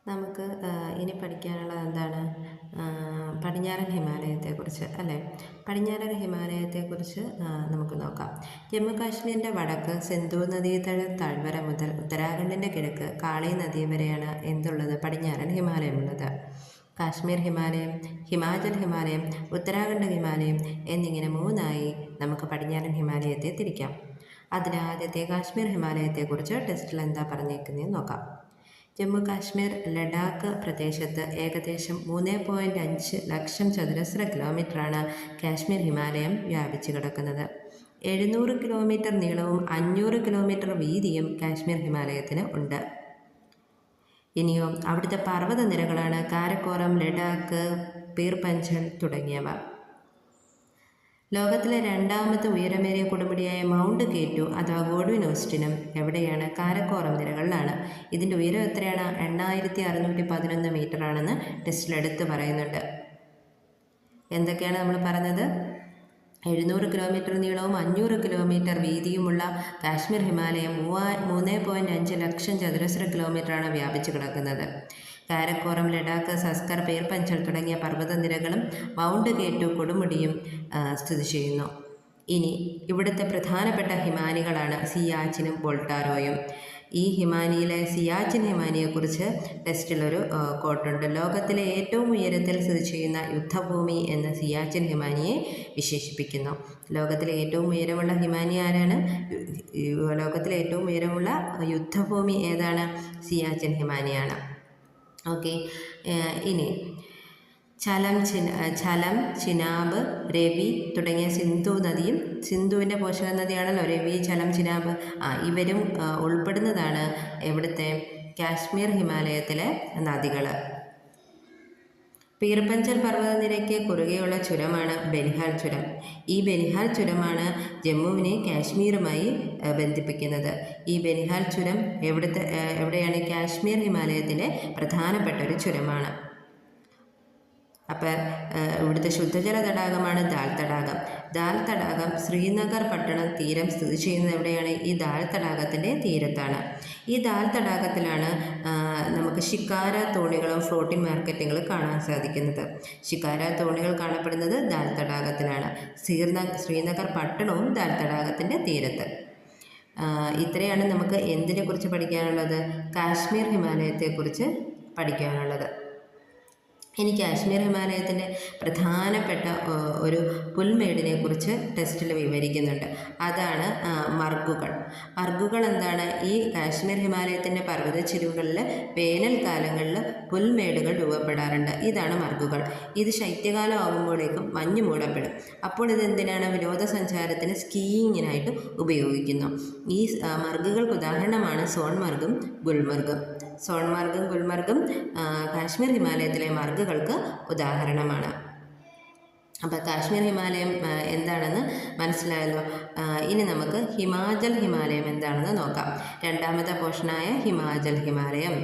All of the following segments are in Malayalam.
നമുക്ക് ഇനി പഠിക്കാനുള്ളത് എന്താണ്? പടിഞ്ഞാറൻ ഹിമാലയത്തെക്കുറിച്ച് അല്ലേ? പടിഞ്ഞാറൻ ഹിമാലയത്തെക്കുറിച്ച് നമുക്ക് നോക്കാം. ജമ്മു കാശ്മീരിൻ്റെ വടക്ക് സിന്ധു നദീതട താഴ്വര മുതൽ ഉത്തരാഖണ്ഡിൻ്റെ കിഴക്ക് കാളി നദി വരെയാണ് എന്തുള്ളത്? പടിഞ്ഞാറൻ ഹിമാലയമുള്ളത്. കാശ്മീർ ഹിമാലയം, ഹിമാചൽ ഹിമാലയം, ഉത്തരാഖണ്ഡ് ഹിമാലയം എന്നിങ്ങനെ മൂന്നായി നമുക്ക് പടിഞ്ഞാറൻ ഹിമാലയത്തെ തിരിക്കാം. ആദ്യത്തെ കാശ്മീർ ഹിമാലയത്തെക്കുറിച്ച് ടെസ്റ്റിൽ എന്താ പറഞ്ഞേക്കുന്നതെന്ന് നോക്കാം. ജമ്മു കാശ്മീർ ലഡാക്ക് പ്രദേശത്ത് ഏകദേശം 3.5 ലക്ഷം ചതുരശ്ര കിലോമീറ്ററാണ് കാശ്മീർ ഹിമാലയം വ്യാപിച്ചു കിടക്കുന്നത്. 700 കിലോമീറ്റർ നീളവും 500 കിലോമീറ്റർ വീതിയും കാശ്മീർ ഹിമാലയത്തിന് ഉണ്ട്. ഇനിയോ അവിടുത്തെ പർവ്വതനിരകളാണ് കാരക്കോറം, ലഡാക്ക്, പീർ പഞ്ചൽ തുടങ്ങിയവ. ലോകത്തിലെ രണ്ടാമത്തെ ഉയരമേറിയ കൊടുമുടിയായ മൗണ്ട് കേറ്റു അഥവാ ഗോഡ്വിൻ ഓസ്റ്റിനും എവിടെയാണ്? കാരക്കോറം നിരകളിലാണ്. ഇതിൻ്റെ ഉയരം എത്രയാണ്? 8611 മീറ്റർ ആണെന്ന് ടെസ്റ്റിൽ എടുത്ത് പറയുന്നുണ്ട്. എന്തൊക്കെയാണ് നമ്മൾ പറഞ്ഞത്? 700 കിലോമീറ്റർ നീളവും 500 കിലോമീറ്റർ വീതിയുമുള്ള കാശ്മീർ ഹിമാലയം 3.5 ലക്ഷം ചതുരശ്ര കിലോമീറ്ററാണ് വ്യാപിച്ചു കിടക്കുന്നത്. കാരക്കോറം, ലഡാക്ക്, സസ്കർ, പീർ പഞ്ചൽ തുടങ്ങിയ പർവ്വതനിരകളും മൗണ്ട് കേറ്റു കൊടുമുടിയും സ്ഥിതി ചെയ്യുന്നു. ഇനി ഇവിടുത്തെ പ്രധാനപ്പെട്ട ഹിമാനികളാണ് സിയാച്ചിനും ബൊൾട്ടാരോയും. ഈ ഹിമാനിയിലെ സിയാച്ചിൻ ഹിമാനിയെക്കുറിച്ച് ടെസ്റ്റിലൊരു കോട്ടുണ്ട്. ലോകത്തിലെ ഏറ്റവും ഉയരത്തിൽ സ്ഥിതി ചെയ്യുന്ന യുദ്ധഭൂമി എന്ന് സിയാച്ചിൻ ഹിമാനിയെ വിശേഷിപ്പിക്കുന്നു. ലോകത്തിലെ ഏറ്റവും ഉയരമുള്ള ഹിമാനി ആരാണ്? ലോകത്തിലെ ഏറ്റവും ഉയരമുള്ള യുദ്ധഭൂമി ഏതാണ്? സിയാച്ചിൻ ഹിമാനിയാണ്. ഓക്കെ, ഇനി ഛലം, ചിനാബ്, രവി തുടങ്ങിയ സിന്ധു നദിയും, സിന്ധുവിൻ്റെ പോഷക നദിയാണല്ലോ രവി, ഛലം, ചിനാബ്, ഇവരും ഉൾപ്പെടുന്നതാണ് ഇവിടുത്തെ കാശ്മീർ ഹിമാലയത്തിലെ നദികൾ. പീർപഞ്ചൽ പർവ്വതനിരയ്ക്ക് കുറുകെയുള്ള ചുരമാണ് ബനിഹാൽ ചുരം. ഈ ബനിഹാൽ ചുരമാണ് ജമ്മുവിനെ കാശ്മീരുമായി ബന്ധിപ്പിക്കുന്നത്. ഈ ബനിഹാൽ ചുരം എവിടെയാണ്? കാശ്മീർ ഹിമാലയത്തിലെ പ്രധാനപ്പെട്ട ഒരു ചുരമാണ്. അപ്പോൾ ഇവിടുത്തെ ശുദ്ധജല തടാകമാണ് ദാൽ തടാകം. ദാൽ തടാകം ശ്രീനഗർ പട്ടണം തീരം സ്ഥിതി ചെയ്യുന്നത് എവിടെയാണ്? ഈ ദാൽ തടാകത്തിൻ്റെ തീരത്താണ്. ഈ ദാൽ തടാകത്തിലാണ് നമുക്ക് ഷിക്കാര തോണികളും ഫ്ലോട്ടിംഗ് മാർക്കറ്റുകളും കാണാൻ സാധിക്കുന്നത്. ഷിക്കാര തോണികൾ കാണപ്പെടുന്നത് ദാൽ തടാകത്തിലാണ്. ശ്രീനഗർ പട്ടണവും ദാൽ തടാകത്തിൻ്റെ തീരത്ത്. ഇത്രയാണ് നമുക്ക് എന്തിനെക്കുറിച്ച് പഠിക്കാനുള്ളത്? കാശ്മീർ ഹിമാലയത്തെക്കുറിച്ച് പഠിക്കാനുള്ളത്. ഇനി കാശ്മീർ ഹിമാലയത്തിൻ്റെ പ്രധാനപ്പെട്ട ഒരു പുൽമേടിനെ കുറിച്ച് ടെസ്റ്റിൽ വിവരിക്കുന്നുണ്ട്. അതാണ് മർഗുകൾ. മർഗുകൾ എന്താണ്? ഈ കാശ്മീർ ഹിമാലയത്തിൻ്റെ പർവ്വതച്ചെരിവുകളിൽ വേനൽക്കാലങ്ങളിൽ പുൽമേടുകൾ രൂപപ്പെടാറുണ്ട്. ഇതാണ് മർഗുകൾ. ഇത് ശൈത്യകാലം ആകുമ്പോഴേക്കും മഞ്ഞ് മൂടപ്പെടും. അപ്പോൾ ഇതെന്തിനാണ്? വിനോദസഞ്ചാരത്തിന് സ്കീയിങ്ങിനായിട്ട് ഉപയോഗിക്കുന്നു. ഈ മർഗുകൾക്ക് ഉദാഹരണമാണ് സോൺമർഗും ഗുൽമർഗും. സോൺമർഗും ഗുൽമർഗും കാശ്മീർ ഹിമാലയത്തിലെ മർഗുകൾക്ക് ഉദാഹരണമാണ്. അപ്പോൾ കാശ്മീർ ഹിമാലയം എന്താണെന്ന് മനസ്സിലായല്ലോ. ഇനി നമുക്ക് ഹിമാചൽ ഹിമാലയം എന്താണെന്ന് നോക്കാം. രണ്ടാമത്തെ പോർഷനായ ഹിമാചൽ ഹിമാലയം.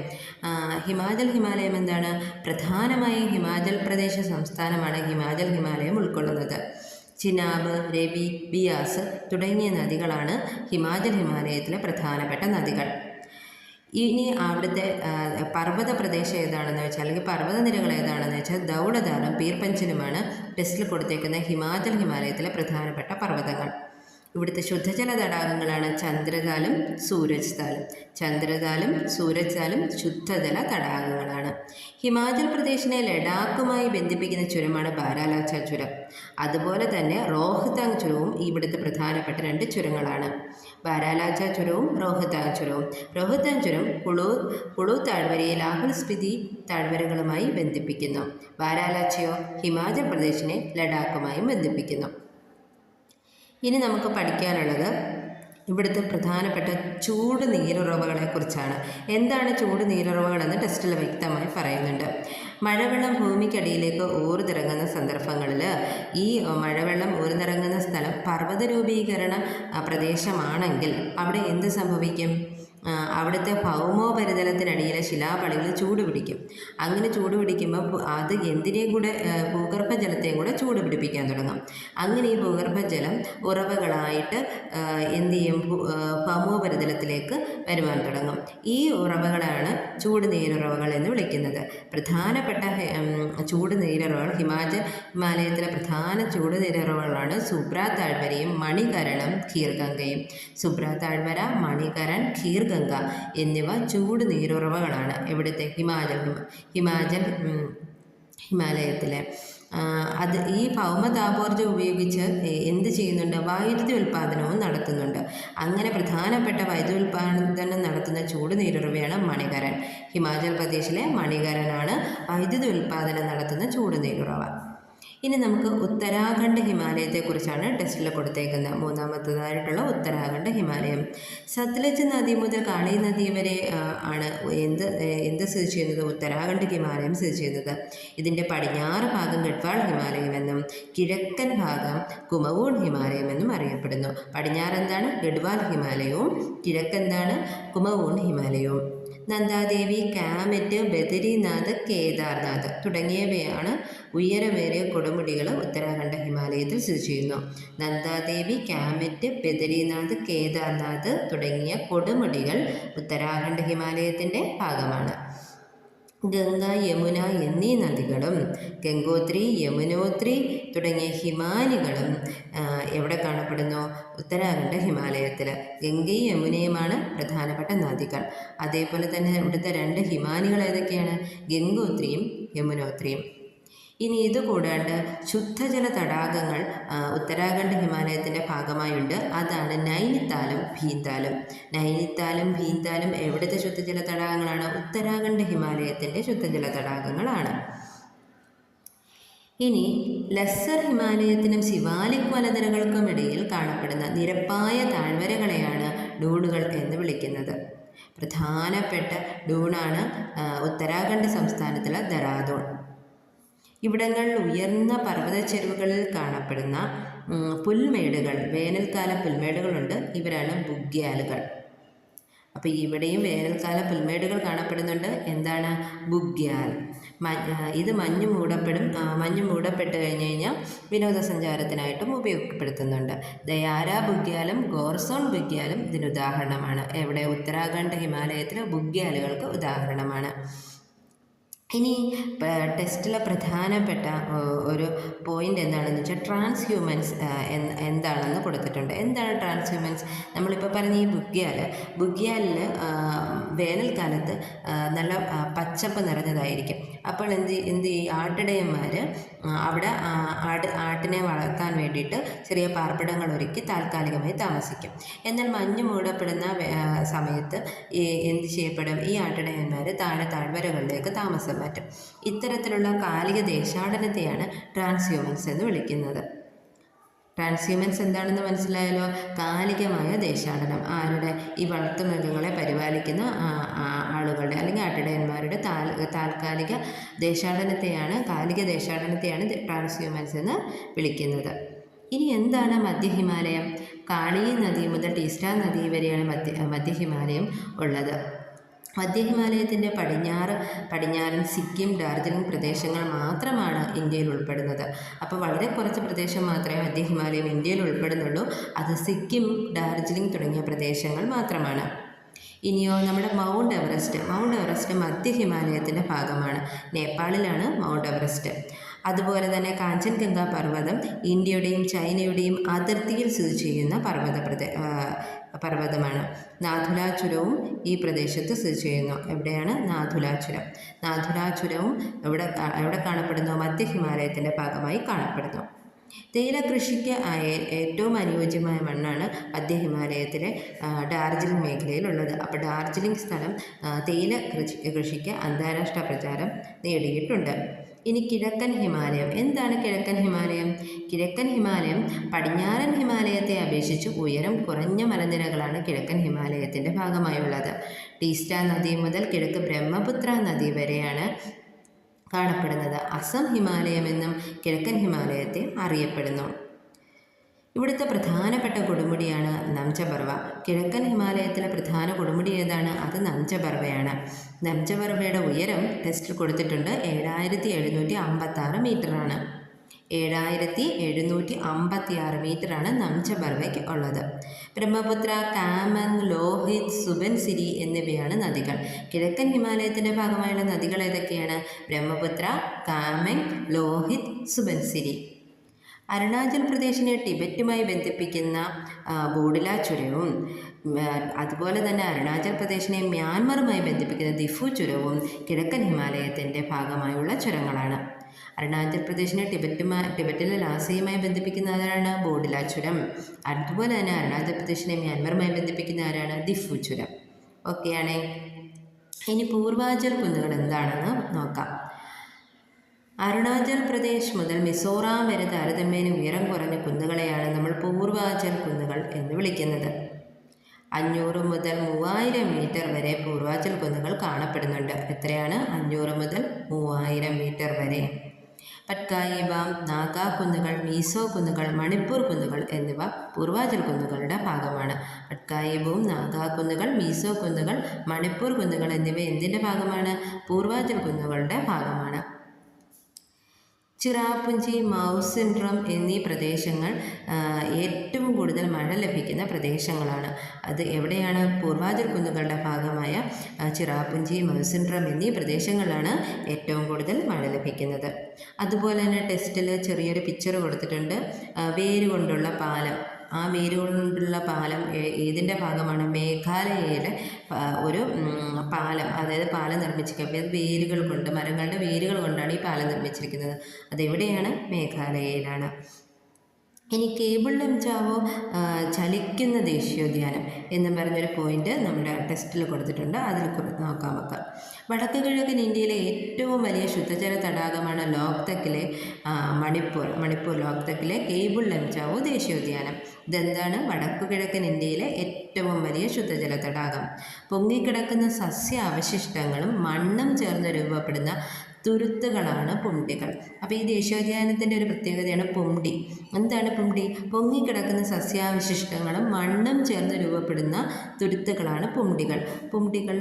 ഹിമാചൽ ഹിമാലയം എന്താണ്? പ്രധാനമായും ഹിമാചൽ പ്രദേശ് സംസ്ഥാനമാണ് ഹിമാചൽ ഹിമാലയം ഉൾക്കൊള്ളുന്നത്. ചിനാബ്, രവി, ബിയാസ് തുടങ്ങിയ നദികളാണ് ഹിമാചൽ ഹിമാലയത്തിലെ പ്രധാനപ്പെട്ട നദികൾ. ഇനി അവിടുത്തെ പർവ്വത പ്രദേശം ഏതാണെന്ന് വെച്ചാൽ, അല്ലെങ്കിൽ പർവ്വതനിരകൾ ഏതാണെന്ന് വെച്ചാൽ ദൗളധാറും പീർ പഞ്ചലുമാണ് ടെസ്റ്റിൽ കൊടുത്തേക്കുന്ന ഹിമാചൽ ഹിമാലയത്തിലെ പ്രധാനപ്പെട്ട പർവ്വതങ്ങൾ. ഇവിടുത്തെ ശുദ്ധജല തടാകങ്ങളാണ് ചന്ദ്രതാലും സൂരജ് താലും. ചന്ദ്രതാലും സൂരജ് താലും ശുദ്ധജല തടാകങ്ങളാണ്. ഹിമാചൽ പ്രദേശിനെ ലഡാക്കുമായി ബന്ധിപ്പിക്കുന്ന ചുരമാണ് ബാരാലാച്ച ചുരം. അതുപോലെ തന്നെ റോഹ്താങ് ചുരവും ഇവിടുത്തെ പ്രധാനപ്പെട്ട 2 ചുരങ്ങളാണ്. ബാരാലാച്ച ചുരവും റോഹ്താങ് ചുരവും. റോഹ്താങ് ചുരം കുളു താഴ്വരയെ ലാഹുൽ സ്പിതി താഴ്വരകളുമായി ബന്ധിപ്പിക്കുന്നു. ബാരാലാച്ചയോ ഹിമാചൽ പ്രദേശിനെ ലഡാക്കുമായും ബന്ധിപ്പിക്കുന്നു. ഇനി നമുക്ക് പഠിക്കാനുള്ളത് ഇവിടുത്തെ പ്രധാനപ്പെട്ട ചൂട് നീരുറവകളെക്കുറിച്ചാണ്. എന്താണ് ചൂട് നീരുറവകളെന്ന് ടെസ്റ്റിൽ വ്യക്തമായി പറയുന്നുണ്ട്. മഴവെള്ളം ഭൂമിക്കടിയിലേക്ക് ഊർന്നിറങ്ങുന്ന സന്ദർഭങ്ങളിൽ ഈ മഴവെള്ളം ഊർന്നിറങ്ങുന്ന സ്ഥലം പർവ്വത രൂപീകരണ പ്രദേശമാണെങ്കിൽ അവിടെ എന്ത് സംഭവിക്കും? അവിടുത്തെ ഭൗമോപരിതലത്തിനടിയിലെ ശിലാപളികൾ ചൂട് പിടിക്കും. അങ്ങനെ ചൂട് പിടിക്കുമ്പോൾ അത് എന്തിനേയും കൂടെ ഭൂഗർഭജലത്തെയും കൂടെ ചൂട് പിടിപ്പിക്കാൻ തുടങ്ങും. അങ്ങനെ ഈ ഭൂഗർഭജലം ഉറവകളായിട്ട് എന്ത് ചെയ്യും, ഭൗമോപരിതലത്തിലേക്ക് വരുവാൻ തുടങ്ങും. ഈ ഉറവകളാണ് ചൂട് നീരുറവകൾ എന്ന് വിളിക്കുന്നത്. പ്രധാനപ്പെട്ട ചൂട് നീരുറവകൾ ഹിമാലയത്തിലെ പ്രധാന ചൂട് നീരുറവകളാണ് സുബ്ര താഴ്വരയും മണികരണം ഖീർഗംഗയും. സുബ്ര താഴ്വര, മണികരൺ, ഖീർഗംഗ എന്നിവ ചൂട് നീരുറവകളാണ്. എവിടുത്തെ ഹിമാലയത്തിലെ ഈ ഭൗമതാപോർജ്ജം ഉപയോഗിച്ച് എന്ത് ചെയ്യുന്നുണ്ട്, വൈദ്യുതി ഉൽപ്പാദനവും നടത്തുന്നുണ്ട്. അങ്ങനെ പ്രധാനപ്പെട്ട വൈദ്യുതി ഉൽപ്പാദനം നടത്തുന്ന ചൂട് നീരുറവയാണ് മണികരൺ. ഹിമാചൽ പ്രദേശിലെ മണികരനാണ് വൈദ്യുതി ഉൽപ്പാദനം നടത്തുന്ന ചൂട് നീരുറവ. ഇനി നമുക്ക് ഉത്തരാഖണ്ഡ് ഹിമാലയത്തെക്കുറിച്ചാണ് ടെസ്റ്റിൽ കൊടുത്തേക്കുന്നത്. മൂന്നാമത്തേതായിട്ടുള്ള ഉത്തരാഖണ്ഡ് ഹിമാലയം. സത്ലജ് നദി മുതൽ കാളി നദി വരെ ആണ് എന്ത് സ്ഥിതി ചെയ്യുന്നത്, ഉത്തരാഖണ്ഡ് ഹിമാലയം സ്ഥിതി ചെയ്യുന്നത്. ഇതിൻ്റെ പടിഞ്ഞാറ് ഭാഗം ഗഡ്വാൾ ഹിമാലയം എന്നും കിഴക്കൻ ഭാഗം കുമവൂൺ ഹിമാലയം എന്നും അറിയപ്പെടുന്നു. പടിഞ്ഞാറ് എന്താണ്, ഗഡ്വാൾ ഹിമാലയവും, കിഴക്കെന്താണ്, കുമവൂൺ ഹിമാലയവും. നന്ദാദേവി, കാമെറ്റ്, ബദരിനാഥ്, കേദാർനാഥ് തുടങ്ങിയവയാണ് ഉയരമേറിയ കൊടുമുടികൾ ഉത്തരാഖണ്ഡ് ഹിമാലയത്തിൽ സ്ഥിതി ചെയ്യുന്നു. നന്ദാദേവി, കാമെറ്റ്, ബദരിനാഥ്, കേദാർനാഥ് തുടങ്ങിയ കൊടുമുടികൾ ഉത്തരാഖണ്ഡ് ഹിമാലയത്തിൻ്റെ ഭാഗമാണ്. ഗംഗ, യമുന എന്നീ നദികളും ഗംഗോത്രി, യമുനോത്രി തുടങ്ങിയ ഹിമാനികളും എവിടെ കാണപ്പെടുന്നു, ഉത്തരാഖണ്ഡ് ഹിമാലയത്തിൽ. ഗംഗയും യമുനയുമാണ് പ്രധാനപ്പെട്ട നദികൾ. അതേപോലെ തന്നെ ഇവിടുത്തെ രണ്ട് ഹിമാനികൾ ഏതൊക്കെയാണ്, ഗംഗോത്രിയും യമുനോത്രിയും. ഇനി ഇതുകൂടാണ്ട് ശുദ്ധജല തടാകങ്ങൾ ഉത്തരാഖണ്ഡ് ഹിമാലയത്തിൻ്റെ ഭാഗമായുണ്ട്. അതാണ് നൈനിത്താലും ഭീന്താലും. നൈനിത്താലും ഭീന്താലും എവിടുത്തെ ശുദ്ധജല തടാകങ്ങളാണ്, ഉത്തരാഖണ്ഡ് ഹിമാലയത്തിൻ്റെ ശുദ്ധജല തടാകങ്ങളാണ്. ഇനി ലസ്സർ ഹിമാലയത്തിനും ശിവാലിക് മലനിരകൾക്കും ഇടയിൽ കാണപ്പെടുന്ന നിരപ്പായ താഴ്വരകളെയാണ് ഡൂണുകൾ എന്ന് വിളിക്കുന്നത്. പ്രധാനപ്പെട്ട ഡൂണാണ് ഉത്തരാഖണ്ഡ് സംസ്ഥാനത്തിലെ ദറാദൂൺ. ഇവിടങ്ങളിൽ ഉയർന്ന പർവ്വതച്ചെരുവുകളിൽ കാണപ്പെടുന്ന പുൽമേടുകൾ, വേനൽക്കാല പുൽമേടുകളുണ്ട്. ഇവരാണ് ബുഗ്യാലുകൾ. അപ്പോൾ ഇവിടെയും വേനൽക്കാല പുൽമേടുകൾ കാണപ്പെടുന്നുണ്ട്. എന്താണ്, ബുഗ്യാൽ. ഇത് മഞ്ഞ് മൂടപ്പെട്ട് കഴിഞ്ഞ് കഴിഞ്ഞാൽ വിനോദസഞ്ചാരത്തിനായിട്ടും ഉപയോഗപ്പെടുത്തുന്നുണ്ട്. ദയാര ബുഗ്യാലും ഗോർസോൺ ബുഗ്യാലും ഇതിന് ഉദാഹരണമാണ്. എവിടെ, ഉത്തരാഖണ്ഡ് ഹിമാലയത്തിലെ ബുഗ്യാലുകൾക്ക് ഉദാഹരണമാണ്. ഇനി ടെസ്റ്റിലെ പ്രധാനപ്പെട്ട ഒരു പോയിൻ്റ് എന്താണെന്ന് വെച്ചാൽ ട്രാൻസ് എന്താണെന്ന് കൊടുത്തിട്ടുണ്ട്. എന്താണ് ട്രാൻസ് ഹ്യൂമൻസ്? നമ്മളിപ്പോൾ പറഞ്ഞ ഈ ബുഗ്യാലിൽ വേനൽക്കാലത്ത് നല്ല പച്ചപ്പ് നിറഞ്ഞതായിരിക്കും. അപ്പോൾ എന്ത് ഈ ആട്ടിടയന്മാർ അവിടെ ആട്ടിനെ വളർത്താൻ വേണ്ടിയിട്ട് ചെറിയ പാർപ്പിടങ്ങൾ ഒരുക്കി താൽക്കാലികമായി താമസിക്കും. എന്നാൽ മഞ്ഞ് മൂടപ്പെടുന്ന സമയത്ത് എന്ത് ചെയ്യപ്പെടും, ഈ ആട്ടിടയന്മാർ താഴ്വരകളിലേക്ക് താമസം മാറ്റും. ഇത്തരത്തിലുള്ള കാലിക ദേശാടനത്തെയാണ് ട്രാൻസ്ഹ്യൂമൻസ് എന്ന് വിളിക്കുന്നത്. ട്രാൻസ്ഹ്യൂമൻസ് എന്താണെന്ന് മനസ്സിലായല്ലോ, കാലികമായ ദേശാടനം. ആരുടെ, ഈ വളർത്തുമൃഗങ്ങളെ പരിപാലിക്കുന്ന ആളുകളുടെ അല്ലെങ്കിൽ ആട്ടിടയന്മാരുടെ താൽക്കാലിക ദേശാടനത്തെയാണ്, കാലിക ദേശാടനത്തെയാണ് ട്രാൻസ്ഹ്യൂമൻസ് എന്ന് വിളിക്കുന്നത്. ഇനി എന്താണ് മധ്യ ഹിമാലയം? കാളി നദി മുതൽ ടീസ്റ്റ നദി വരെയാണ് മധ്യ ഹിമാലയം ഉള്ളത്. മധ്യ ഹിമാലയത്തിൻ്റെ പടിഞ്ഞാറൻ സിക്കിം, ഡാർജിലിംഗ് പ്രദേശങ്ങൾ മാത്രമാണ് ഇന്ത്യയിൽ ഉൾപ്പെടുന്നത്. അപ്പോൾ വളരെ കുറച്ച് പ്രദേശം മാത്രമേ മധ്യ ഹിമാലയം ഇന്ത്യയിൽ ഉൾപ്പെടുന്നുള്ളൂ. അത് സിക്കിം, ഡാർജിലിംഗ് തുടങ്ങിയ പ്രദേശങ്ങൾ മാത്രമാണ്. ഇനിയോ നമ്മുടെ മൗണ്ട് എവറസ്റ്റ് മധ്യ ഹിമാലയത്തിൻ്റെ ഭാഗമാണ്. നേപ്പാളിലാണ് മൗണ്ട് എവറസ്റ്റ്. അതുപോലെ തന്നെ കാഞ്ചൻഗംഗ പർവ്വതം ഇന്ത്യയുടെയും ചൈനയുടെയും അതിർത്തിയിൽ സ്ഥിതി ചെയ്യുന്ന പർവ്വതമാണ്. നാഥുല ചുരവും ഈ പ്രദേശത്ത് സ്ഥിതി ചെയ്യുന്നു. എവിടെയാണ് നാഥുല ചുരം? നാഥുല ചുരവും എവിടെ കാണപ്പെടുന്നു? മധ്യ ഹിമാലയത്തിൻ്റെ ഭാഗമായി കാണപ്പെടുന്നു. തേയില കൃഷിക്ക് ഏറ്റവും അനുയോജ്യമായ മണ്ണാണ് മധ്യ ഹിമാലയത്തിലെ ഡാർജിലിംഗ് മേഖലയിലുള്ളത്. അപ്പോൾ ഡാർജിലിംഗ് സ്ഥലം തേയില കൃഷിക്ക് അന്താരാഷ്ട്ര പ്രചാരം നേടിയിട്ടുണ്ട്. ഇനി കിഴക്കൻ ഹിമാലയം. എന്താണ് കിഴക്കൻ ഹിമാലയം? കിഴക്കൻ ഹിമാലയം പടിഞ്ഞാറൻ ഹിമാലയത്തെ അപേക്ഷിച്ച് ഉയരം കുറഞ്ഞ മലനിരകളാണ് കിഴക്കൻ ഹിമാലയത്തിൻ്റെ ഭാഗമായുള്ളത്. ടീസ്റ്റ നദി മുതൽ കിഴക്ക് ബ്രഹ്മപുത്ര നദി വരെയാണ് കാണപ്പെടുന്നത്. അസം ഹിമാലയം എന്നും കിഴക്കൻ ഹിമാലയത്തെ അറിയപ്പെടുന്നു. ഇവിടുത്തെ പ്രധാനപ്പെട്ട കൊടുമുടിയാണ് നംചപർവ. കിഴക്കൻ ഹിമാലയത്തിലെ പ്രധാന കൊടുമുടി ഏതാണ്? അത് നംചപർവയാണ്. നംചപർവയുടെ ഉയരം ടെസ്റ്റിൽ കൊടുത്തിട്ടുണ്ട് 7756 മീറ്ററാണ്. 7756 മീറ്ററാണ് നംചപർവയ്ക്ക് ഉള്ളത്. ബ്രഹ്മപുത്ര, കാമങ്, ലോഹിത്, സുബൻസിരി എന്നിവയാണ് നദികൾ. കിഴക്കൻ ഹിമാലയത്തിൻ്റെ ഭാഗമായുള്ള നദികൾ ഏതൊക്കെയാണ്? ബ്രഹ്മപുത്ര, കാമങ്, ലോഹിത്, സുബൻസിരി. അരുണാചൽ പ്രദേശിനെ ടിബറ്റുമായി ബന്ധിപ്പിക്കുന്ന ബോഡില ചുരവും അതുപോലെ തന്നെ അരുണാചൽ പ്രദേശിനെ മ്യാൻമറുമായി ബന്ധിപ്പിക്കുന്ന ദിഫു ചുരവും കിഴക്കൻ ഹിമാലയത്തിൻ്റെ ഭാഗമായുള്ള ചുരങ്ങളാണ്. അരുണാചൽ പ്രദേശിനെ ടിബറ്റിലെ ലാസയുമായി ബന്ധിപ്പിക്കുന്ന ആരാണ്? ബോഡില ചുരം. അതുപോലെ തന്നെ അരുണാചൽ പ്രദേശിനെ മ്യാൻമറുമായി ബന്ധിപ്പിക്കുന്ന ആരാണ്? ദിഫു ചുരം. ഓക്കെയാണേ. ഇനി പൂർവാചൽ കുന്നുകൾ എന്താണെന്ന് നോക്കാം. അരുണാചൽ പ്രദേശ് മുതൽ മിസോറാം വരെ താരതമ്യേന ഉയരം കുറഞ്ഞ കുന്നുകളെയാണ് നമ്മൾ പൂർവാചൽ കുന്നുകൾ എന്ന് വിളിക്കുന്നത്. 500 മുതൽ 3000 മീറ്റർ വരെ പൂർവാചൽ കുന്നുകൾ കാണപ്പെടുന്നുണ്ട്. എത്രയാണ്? 500 മുതൽ 3000 മീറ്റർ വരെ. പട്കായി ബാം, നാഗ കുന്നുകൾ, മീസോ കുന്നുകൾ, മണിപ്പൂർ കുന്നുകൾ എന്നിവ പൂർവാചൽ കുന്നുകളുടെ ഭാഗമാണ്. പട്കായി ബൂം, നാഗ കുന്നുകൾ, മീസോ കുന്നുകൾ, മണിപ്പൂർ കുന്നുകൾ എന്നിവ എന്തിൻ്റെ ഭാഗമാണ്? പൂർവാചൽ കുന്നുകളുടെ ഭാഗമാണ്. ചിറാപുഞ്ചി, മൗസിൻഡ്രം എന്നീ പ്രദേശങ്ങൾ ഏറ്റവും കൂടുതൽ മഴ ലഭിക്കുന്ന പ്രദേശങ്ങളാണ്. അത് എവിടെയാണ്? പൂർവാചൽ കുന്നുകളുടെ ഭാഗമായ ചിറാപുഞ്ചി, മൗസിൻഡ്രം എന്നീ പ്രദേശങ്ങളിലാണ് ഏറ്റവും കൂടുതൽ മഴ ലഭിക്കുന്നത്. അതുപോലെ തന്നെ ടെസ്റ്റിൽ ചെറിയൊരു പിക്ചർ കൊടുത്തിട്ടുണ്ട്. വേര് കൊണ്ടുള്ള പാലം. ആ വേര് കൊണ്ടുള്ള പാലം ഏതിൻ്റെ ഭാഗമാണ്? മേഘാലയയിലെ ഒരു പാലം. അതായത് പാലം നിർമ്മിച്ചിരിക്കുന്നത് വേരുകൾ കൊണ്ട്, മരങ്ങളുടെ വേരുകൾ കൊണ്ടാണ് ഈ പാലം നിർമ്മിച്ചിരിക്കുന്നത്. അതെവിടെയാണ്? മേഘാലയയിലാണ്. ഇനി കേബിൾ ലംജാവോ ചലിക്കുന്ന ദേശീയോദ്യാനം എന്ന് പറഞ്ഞൊരു പോയിന്റ് നമ്മുടെ ടെസ്റ്റിൽ കൊടുത്തിട്ടുണ്ട്. അതിൽ നോക്കാം നമുക്ക്. വടക്ക് കിഴക്കൻ ഇന്ത്യയിലെ ഏറ്റവും വലിയ ശുദ്ധജല തടാകമാണ് ലോക്തക്കിലെ മണിപ്പൂർ ലോക്തക്കിലെ കേബിൾ ലംജാവോ ദേശീയോദ്യാനം. ഇതെന്താണ്? വടക്കു കിഴക്കൻ ഇന്ത്യയിലെ ഏറ്റവും വലിയ ശുദ്ധജല തടാകം. പൊങ്ങിക്കിടക്കുന്ന സസ്യാവശിഷ്ടങ്ങളും മണ്ണും ചേർന്ന് രൂപപ്പെടുന്ന തുരുത്തുകളാണ് പുംഡികൾ. അപ്പോൾ ഈ ദേശീയോദ്യാനത്തിൻ്റെ ഒരു പ്രത്യേകതയാണ് പുംഡി. എന്താണ് പുംഡി? പൊങ്ങിക്കിടക്കുന്ന സസ്യാവശിഷ്ടങ്ങളും മണ്ണും ചേർന്ന് രൂപപ്പെടുന്ന തുരുത്തുകളാണ് പുംഡികൾ. പുംഡികൾ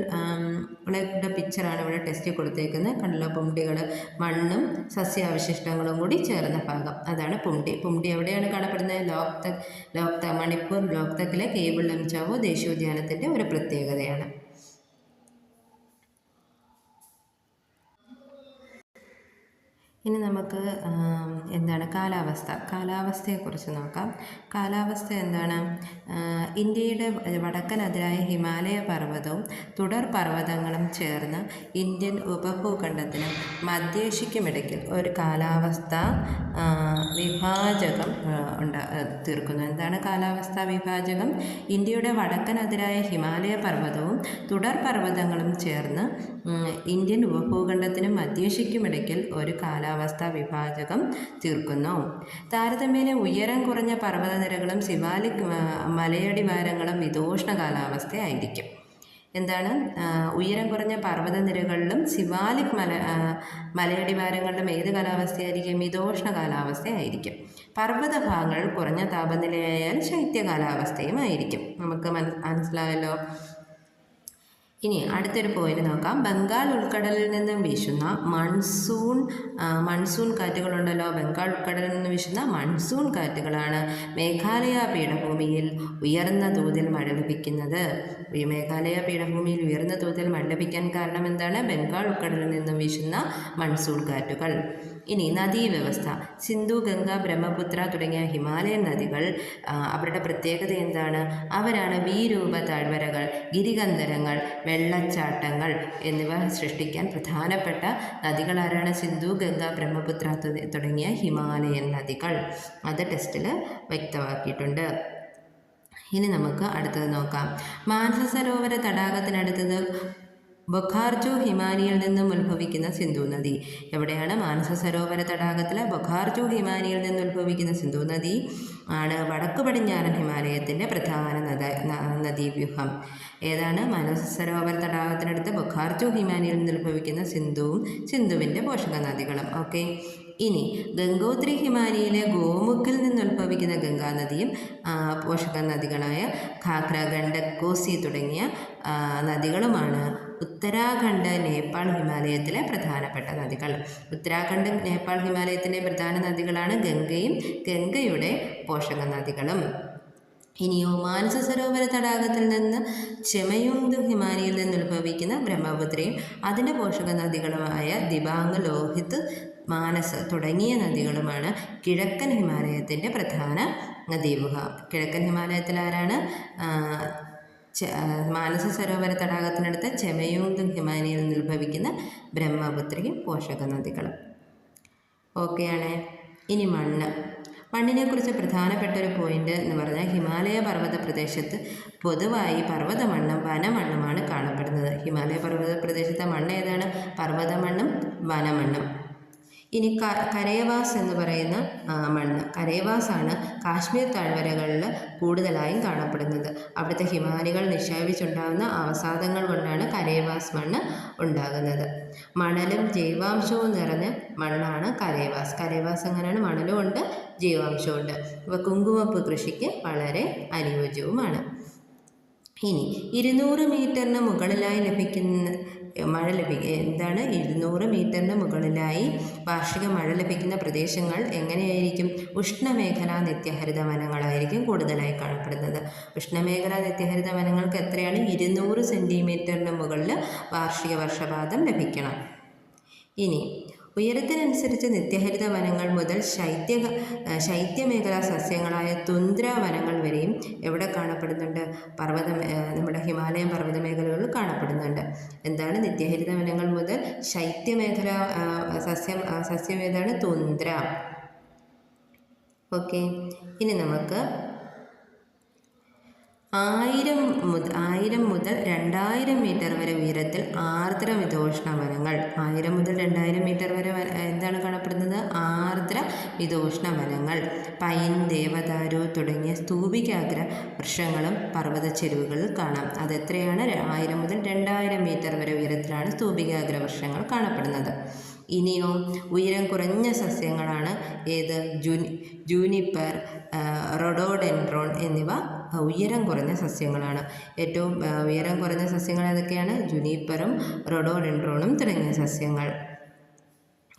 ഇവിടെ പിക്ചറാണ് ഇവിടെ ടെസ്റ്റ് കൊടുത്തേക്കുന്നത്. കണ്ടല്ലോ, പുംഡികൾ മണ്ണും സസ്യാവശിഷ്ടങ്ങളും കൂടി ചേർന്ന ഭാഗം, അതാണ് പുംഡി. പുംഡി എവിടെയാണ് കാണപ്പെടുന്നത്? മണിപ്പൂർ ലോക്തക്കിലെ കേബിൾ ലംജാവോ ദേശീയോദ്യാനത്തിൻ്റെ ഒരു പ്രത്യേകതയാണ്. ഇനി നമുക്ക് എന്താണ് കാലാവസ്ഥയെക്കുറിച്ച് നോക്കാം. കാലാവസ്ഥ എന്താണ്? ഇന്ത്യയുടെ വടക്കൻ അതിരായ ഹിമാലയ പർവ്വതവും തുടർ പർവ്വതങ്ങളും ചേർന്ന് ഇന്ത്യൻ ഉപഭൂഖണ്ഡത്തിനും മധ്യേഷ്യയ്ക്കുമിടയ്ക്ക് ഒരു കാലാവസ്ഥ വിഭാജകം തീർക്കുന്നു. എന്താണ് കാലാവസ്ഥാ വിഭാജകം? ഇന്ത്യയുടെ വടക്കൻ അതിരായ ഹിമാലയ പർവ്വതവും തുടർ പർവ്വതങ്ങളും ചേർന്ന് ഇന്ത്യൻ ഉപഭൂഖണ്ഡത്തിനും മധ്യേഷ്യയ്ക്കുമിടയ്ക്ക് ഒരു കാലാവസ്ഥാ വിഭാജകം തീർക്കുന്നു. താരതമ്യേന ഉയരം കുറഞ്ഞ പർവ്വതനിരകളും സിവാലിക് മലയടിവാരങ്ങളും മിതോഷ്ണ കാലാവസ്ഥയായിരിക്കും. എന്താണ്? ഉയരം കുറഞ്ഞ പർവ്വതനിരകളിലും സിവാലിക് മലയടിവാരങ്ങളിലും ഏത് കാലാവസ്ഥയായിരിക്കും? മിതോഷ്ണ കാലാവസ്ഥയായിരിക്കും. പർവ്വത ഭാഗങ്ങൾ കുറഞ്ഞ താപനിലയായാൽ ശൈത്യ കാലാവസ്ഥയും ആയിരിക്കും. നമുക്ക് മനസ്സിലായല്ലോ. ഇനി അടുത്തൊരു പോയിന്റ് നോക്കാം. ബംഗാൾ ഉൾക്കടലിൽ നിന്നും വീശുന്ന മൺസൂൺ കാറ്റുകളുണ്ടല്ലോ. ബംഗാൾ ഉൾക്കടലിൽ നിന്ന് വീശുന്ന മൺസൂൺ കാറ്റുകളാണ് മേഘാലയ പീഠഭൂമിയിൽ ഉയർന്ന തോതിൽ മഴ ലഭിക്കുന്നത്. മേഘാലയ പീഠഭൂമിയിൽ ഉയർന്ന തോതിൽ മഴ ലഭിക്കാൻ കാരണം എന്താണ്? ബംഗാൾ ഉൾക്കടലിൽ നിന്നും വീശുന്ന മൺസൂൺ കാറ്റുകൾ. ഇനി നദീവ്യവസ്ഥ. സിന്ധു, ഗംഗ, ബ്രഹ്മപുത്ര തുടങ്ങിയ ഹിമാലയൻ നദികൾ അവരുടെ പ്രത്യേകത എന്താണ്? അവരാണ് വീരൂപ താഴ്വരകൾ, ഗിരികന്ധരങ്ങൾ, വെള്ളച്ചാട്ടങ്ങൾ എന്നിവ സൃഷ്ടിക്കാൻ പ്രധാനപ്പെട്ട നദികൾ ആരാണ്? സിന്ധു, ഗംഗ, ബ്രഹ്മപുത്ര തുടങ്ങിയ ഹിമാലയൻ നദികൾ. അത് ടെസ്റ്റിൽ വ്യക്തമാക്കിയിട്ടുണ്ട്. ഇനി നമുക്ക് അടുത്തത് നോക്കാം. മാനസസരോവര തടാകത്തിനടുത്തത് ബൊഖാർജോ ഹിമാനിയിൽ നിന്നും ഉത്ഭവിക്കുന്ന സിന്ധു നദി. എവിടെയാണ്? മാനസസരോവര തടാകത്തിലെ ബൊഖാർജോ ഹിമാനിയിൽ നിന്ന് ഉത്ഭവിക്കുന്ന സിന്ധു നദി ആണ് വടക്കു പടിഞ്ഞാറൻ ഹിമാലയത്തിൻ്റെ പ്രധാന നദീവ്യൂഹം. ഏതാണ്? മാനസ് സരോവർ തടാകത്തിനടുത്ത് ബൊഖാർജു ഹിമാനിയിൽ നിന്ന് ഉത്ഭവിക്കുന്ന സിന്ധുവും സിന്ധുവിൻ്റെ പോഷക നദികളും. ഓക്കെ, ഇനി ഗംഗോത്രി ഹിമാനിയിലെ ഗോമുഖിൽ നിന്ന് ഉത്ഭവിക്കുന്ന ഗംഗാനദിയും പോഷക നദികളായ ഘാഗ്ര, ഗണ്ഡക്, കോസി തുടങ്ങിയ നദികളുമാണ് ഉത്തരാഖണ്ഡ്, നേപ്പാൾ ഹിമാലയത്തിലെ പ്രധാനപ്പെട്ട നദികൾ. ഉത്തരാഖണ്ഡ്, നേപ്പാൾ ഹിമാലയത്തിലെ പ്രധാന നദികളാണ് ഗംഗയും ഗംഗയുടെ പോഷക നദികളും. ഇനിയോ മാനസ സരോവര തടാകത്തിൽ നിന്ന് ചെമയുങ്ത് ഹിമാനിയിൽ നിന്ന് ഉത്ഭവിക്കുന്ന ബ്രഹ്മപുത്രയും അതിൻ്റെ പോഷക നദികളുമായ ദിബാങ്, ലോഹിത്, മാനസ് തുടങ്ങിയ നദികളുമാണ് കിഴക്കൻ ഹിമാലയത്തിൻ്റെ പ്രധാന നദീവ്യൂഹം. കിഴക്കൻ ഹിമാലയത്തിൽ ആരാണ്? മാനസ സരോവര തടാകത്തിനടുത്ത് ചെമയുങ്ത് ഹിമാനിയിൽ നിന്ന് ഉത്ഭവിക്കുന്ന ബ്രഹ്മപുത്രയും പോഷക നദികളും. ഓക്കെയാണ്. ഇനി മണ്ണിനെക്കുറിച്ച് പ്രധാനപ്പെട്ട ഒരു പോയിന്റ് എന്ന് പറഞ്ഞാൽ ഹിമാലയ പർവ്വത പ്രദേശത്ത് പൊതുവായി പർവ്വതമണ്ണും വനമണ്ണുമാണ് കാണപ്പെടുന്നത്. ഹിമാലയ പർവ്വത പ്രദേശത്തെ മണ്ണ് ഏതാണ്? പർവ്വതമണ്ണും വനമണ്ണും. ഇനി കരേവാസ് എന്ന് പറയുന്ന മണ്ണ്, കരേവാസാണ് കാശ്മീർ താഴ്വരകളിൽ കൂടുതലായും കാണപ്പെടുന്നത്. അവിടുത്തെ ഹിമാനികൾ നിക്ഷേപിച്ചുണ്ടാകുന്ന അവസാദങ്ങൾ കൊണ്ടാണ് കരേവാസ് മണ്ണ് ഉണ്ടാകുന്നത്. മണലും ജൈവാംശവും നിറഞ്ഞ മണ്ണാണ് കരേവാസ്. കരേവാസ് എങ്ങനെയാണ്? മണലും ഉണ്ട്, ജൈവാംശവും ഉണ്ട്. അപ്പോൾ കുങ്കുമപ്പൂ കൃഷിക്ക് വളരെ അനുയോജ്യവുമാണ്. ഇനി 200 മീറ്ററിന് മുകളിലായി മഴ എന്താണ്? 200 മീറ്ററിന് മുകളിലായി വാർഷിക മഴ ലഭിക്കുന്ന പ്രദേശങ്ങൾ എങ്ങനെയായിരിക്കും? ഉഷ്ണമേഖലാ നിത്യഹരിത വനങ്ങളായിരിക്കും കൂടുതലായി കാണപ്പെടുന്നത്. ഉഷ്ണമേഖലാ നിത്യഹരിത വനങ്ങൾക്ക് എത്രയാണ്? 200 സെൻറ്റിമീറ്ററിന് മുകളിൽ വാർഷിക വർഷപാതം ലഭിക്കണം. ഇനി ഉയരത്തിനനുസരിച്ച് നിത്യഹരിത വനങ്ങൾ മുതൽ ശൈത്യമേഖലാ സസ്യങ്ങളായ തുന്ദ്ര വനങ്ങൾ വരെയും എവിടെ കാണപ്പെടുന്നുണ്ട്? നമ്മുടെ ഹിമാലയൻ പർവ്വത മേഖലകളിൽ കാണപ്പെടുന്നുണ്ട്. എന്താണ്? നിത്യഹരിത വനങ്ങൾ മുതൽ ശൈത്യമേഖലാ സസ്യം ഏതാണ്? തുന്ദ്ര. ഓക്കെ, ഇനി നമുക്ക് 1000 മുതൽ 2000 മീറ്റർ വരെ ഉയരത്തിൽ ആർദ്ര മിതോഷ്ണ വനങ്ങൾ. 1000 മുതൽ 2000 മീറ്റർ വരെ എന്താണ് കാണപ്പെടുന്നത്? ആർദ്ര മിതോഷ്ണ വനങ്ങൾ. പൈൻ, ദേവദാരു തുടങ്ങിയ സ്തൂപികാഗ്ര വൃക്ഷങ്ങളും പർവ്വത ചെരുവുകളിൽ കാണാം. അതെത്രയാണ്? 1000 മുതൽ 2000 മീറ്റർ വരെ ഉയരത്തിലാണ് സ്തൂപികാഗ്ര വൃക്ഷങ്ങൾ കാണപ്പെടുന്നത്. ഇനിയോ ഉയരം കുറഞ്ഞ സസ്യങ്ങളാണ് ഏത്? ജൂനിപ്പർ, റോഡോഡെൻഡ്രോൺ എന്നിവ ഉയരം കുറഞ്ഞ സസ്യങ്ങളാണ്. ഏറ്റവും ഉയരം കുറഞ്ഞ സസ്യങ്ങൾ ഏതൊക്കെയാണ്? ജുനീപ്പറും റോഡോഡെൻഡ്രോണും തുടങ്ങിയ സസ്യങ്ങൾ.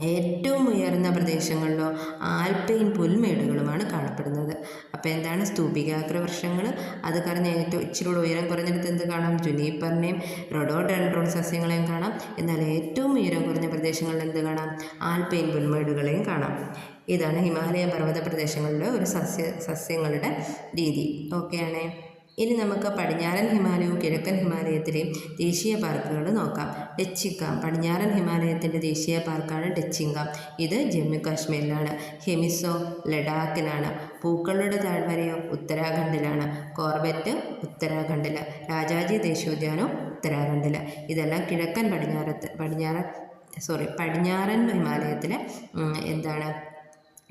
ഏറ്റവും ഉയർന്ന പ്രദേശങ്ങളിലോ ആൽപൈൻ പുൽമേടുകളുമാണ് കാണപ്പെടുന്നത്. അപ്പോൾ എന്താണ്? സ്തൂപികാഗ്ര വൃക്ഷങ്ങൾ. അത് കാരണം ഏറ്റവും ഇച്ചിരി ഉയരം കുറഞ്ഞിടത്ത് എന്ത് കാണാം? ജുനീപ്പറിനെയും റോഡോഡെൻഡ്രോൺ സസ്യങ്ങളെയും കാണാം. എന്നാൽ ഏറ്റവും ഉയരം കുറഞ്ഞ പ്രദേശങ്ങളിൽ എന്ത് കാണാം? ആൽപൈൻ പുൽമേടുകളെയും കാണാം. ഇതാണ് ഹിമാലയ പർവ്വത പ്രദേശങ്ങളിലെ ഒരു സസ്യങ്ങളുടെ രീതി. ഓക്കെയാണേ. ഇനി നമുക്ക് പടിഞ്ഞാറൻ ഹിമാലയവും കിഴക്കൻ ഹിമാലയത്തിലെയും ദേശീയ പാർക്കുകൾ നോക്കാം. ഡച്ചിങ്കാം പടിഞ്ഞാറൻ ഹിമാലയത്തിൻ്റെ ദേശീയ പാർക്കാണ് ഡച്ചിങ്കാം. ഇത് ജമ്മു കാശ്മീരിലാണ്. ഹെമിസോ ലഡാക്കിലാണ്. പൂക്കളുടെ താഴ്വരയോ ഉത്തരാഖണ്ഡിലാണ്. കോർബറ്റ് ഉത്തരാഖണ്ഡിൽ. രാജാജി ദേശീയോദ്യാനം ഉത്തരാഖണ്ഡിൽ. ഇതെല്ലാം പടിഞ്ഞാറൻ ഹിമാലയത്തിലെ എന്താണ്?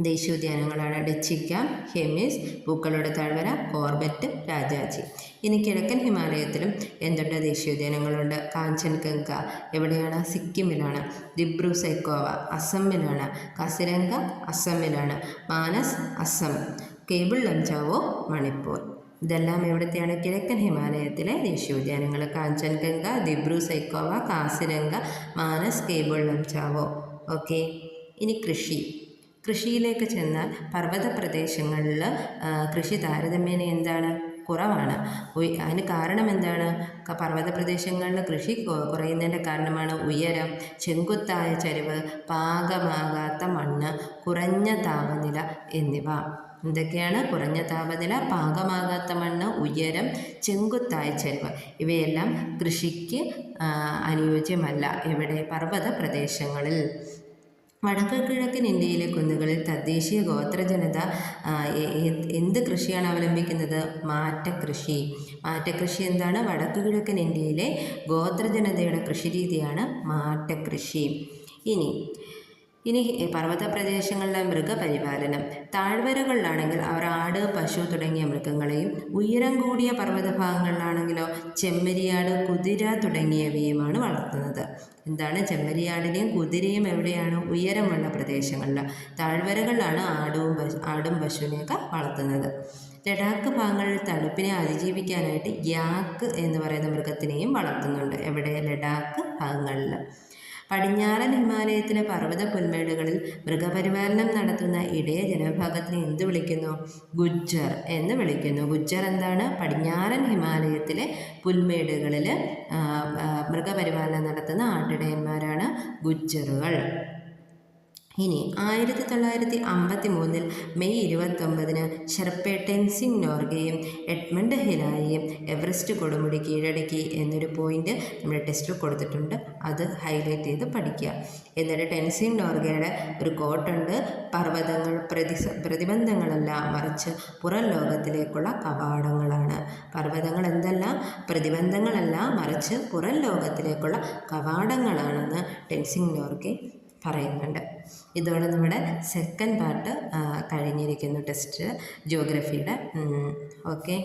ദേശീയോദ്യാനങ്ങളാണ്. ഡച്ചിങ്കാം, ഹെമിസ്, പൂക്കളുടെ താഴ്വര, കോർബറ്റ്, രാജാജി. ഇനി കിഴക്കൻ ഹിമാലയത്തിലും എന്തുണ്ട്? ദേശീയോദ്യാനങ്ങളുണ്ട്. കാഞ്ചൻഗംഗ എവിടെയാണ്? സിക്കിമിലാണ്. ദിബ്രു സൈഖോവ അസമിലാണ്. കസിരംഗ അസമിലാണ്. മാനസ് അസം. കേബിൾ ലംജാവോ മണിപ്പൂർ. ഇതെല്ലാം എവിടത്തെയാണ്? കിഴക്കൻ ഹിമാലയത്തിലെ ദേശീയോദ്യാനങ്ങൾ. കാഞ്ചൻഗംഗ, ദിബ്രു സൈഖോവ, കാസിരംഗ, മാനസ്, കേബിൾ ലംജാവോ. ഓക്കെ. ഇനി കൃഷിയിലേക്ക് ചെന്നാൽ പർവ്വത പ്രദേശങ്ങളിൽ കൃഷി താരതമ്യേന എന്താണ്? കുറവാണ്. അതിന് കാരണം എന്താണ്? പർവ്വത പ്രദേശങ്ങളിൽ കൃഷി കുറയുന്നതിൻ്റെ കാരണമാണ് ഉയരം, ചെങ്കുത്തായ ചരിവ്, പാകമാകാത്ത മണ്ണ്, കുറഞ്ഞ താപനില എന്നിവ. എന്തൊക്കെയാണ്? കുറഞ്ഞ താപനില, പാകമാകാത്ത മണ്ണ്, ഉയരം, ചെങ്കുത്തായ ചരിവ്. ഇവയെല്ലാം കൃഷിക്ക് അനുയോജ്യമല്ല. എവിടെ? പർവ്വത പ്രദേശങ്ങളിൽ. വടക്ക് കിഴക്കൻ ഇന്ത്യയിലെ കുന്നുകളിൽ തദ്ദേശീയ ഗോത്രജനത എന്ത് കൃഷിയാണ് അവലംബിക്കുന്നത്? മാറ്റക്കൃഷി. മാറ്റക്കൃഷി എന്താണ്? വടക്ക് കിഴക്കൻ ഇന്ത്യയിലെ ഗോത്രജനതയുടെ കൃഷിരീതിയാണ് മാറ്റക്കൃഷി. ഇനി ഇനി പർവ്വത പ്രദേശങ്ങളിലെ മൃഗപരിപാലനം. താഴ്വരകളിലാണെങ്കിൽ അവർ ആട്, പശു തുടങ്ങിയ മൃഗങ്ങളെയും, ഉയരം കൂടിയ പർവ്വത ഭാഗങ്ങളിലാണെങ്കിലോ ചെമ്മരിയാട്, കുതിര തുടങ്ങിയവയുമാണ് വളർത്തുന്നത്. എന്താണ് ചെമ്മരിയാടിനെയും കുതിരയും എവിടെയാണ്? ഉയരമുള്ള പ്രദേശങ്ങളിൽ. താഴ്വരകളിലാണ് ആടും പശുവിനെയൊക്കെ വളർത്തുന്നത്. ലഡാക്ക് ഭാഗങ്ങളിൽ തണുപ്പിനെ അതിജീവിക്കാനായിട്ട് യാക്ക് എന്ന് പറയുന്ന മൃഗത്തിനെയും വളർത്തുന്നുണ്ട്. എവിടെ? ലഡാക്ക് ഭാഗങ്ങളിൽ. പടിഞ്ഞാറൻ ഹിമാലയത്തിലെ പർവ്വത പുൽമേടുകളിൽ മൃഗപരിപാലനം നടത്തുന്ന ഇടയ ജനവിഭാഗത്തിനെ എന്ത് വിളിക്കുന്നു? ഗുജ്ജർ എന്ന് വിളിക്കുന്നു. ഗുജ്ജർ എന്താണ്? പടിഞ്ഞാറൻ ഹിമാലയത്തിലെ പുൽമേടുകളിൽ മൃഗപരിപാലനം നടത്തുന്ന ആട്ടിടയന്മാരാണ് ഗുജ്ജറുകൾ. ഇനി 1953 മെയ് 29 ഷെർപ്പെ ടെൻസിംഗ് നോർഗയും എഡ്മണ്ട് ഹിലാരിയും എവറസ്റ്റ് കൊടുമുടി കീഴടക്കി എന്നൊരു പോയിന്റ് നമ്മുടെ ടെസ്റ്റിൽ കൊടുത്തിട്ടുണ്ട്. അത് ഹൈലൈറ്റ് ചെയ്ത് പഠിക്കുക. എന്നിട്ട് ടെൻസിംഗ് നോർഗയുടെ ഒരു കോട്ടുണ്ട്: പർവ്വതങ്ങൾ പ്രതിബന്ധങ്ങളല്ല, മറിച്ച് പുറം ലോകത്തിലേക്കുള്ള കവാടങ്ങളാണ്. പർവ്വതങ്ങൾ എന്തല്ല? പ്രതിബന്ധങ്ങളല്ല, മറിച്ച് പുറം ലോകത്തിലേക്കുള്ള കവാടങ്ങളാണെന്ന് ടെൻസിംഗ് നോർഗെ പറയുന്നുണ്ട്. ഇതോടെ നമ്മുടെ സെക്കൻഡ് പാർട്ട് കഴിഞ്ഞിരിക്കുന്നു ടെസ്റ്റ് ജിയോഗ്രഫിയുടെ. ഓക്കെ.